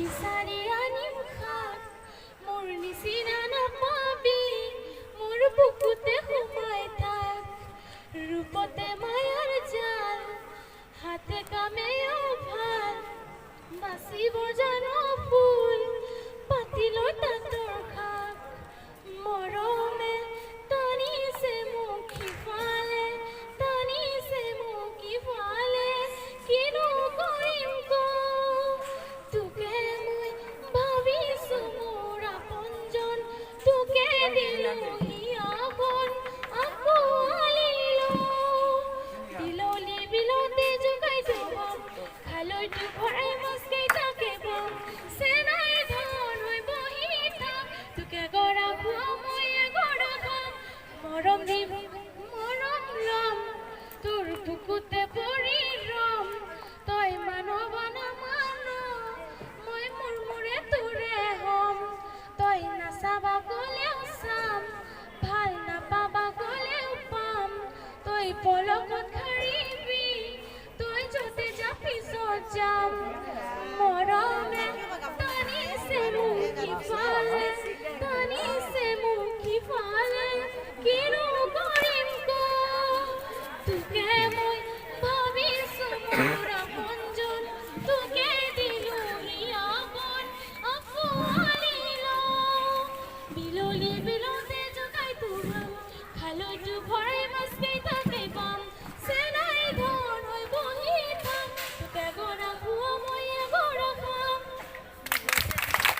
বিচাৰি আনিম খাক মোৰ নিচিনা নাপাবি মোৰ বুকুতে সোমাই থাক ৰূপতে মায়াৰ জাল হাতে কামেও ভাল বাচিব জানো ফুল পাতিলৈ তাঁতৰ খাক মৰমে টানিছে মোক সিফালে টানিছে মোক ইফালে কিনো কৰিম ক তোকে মই ভাবিছোঁ মোৰ আপোনজন তোকে দিলোঁ হিয়াখন আকোৱালি বিললি বিলতে জোকাই থ'ম খালৈটো ভৰাই মাছকেইটাকে বম চেনাই ধন হৈ বহি থাক তোকে গৰা খোৱা মই এগৰা খাম মৰম দিম মৰম ল'ম তোৰ বুকুতে পৰি ৰম তই মানৱ নামান মই মূৰে তোৰে হ'ম তই নাচাবা গ'লেও চাম ভাল নাপাবা গ'লেও পাম তই পলকত খাৰিবি তই য'তে যা পিছত যাম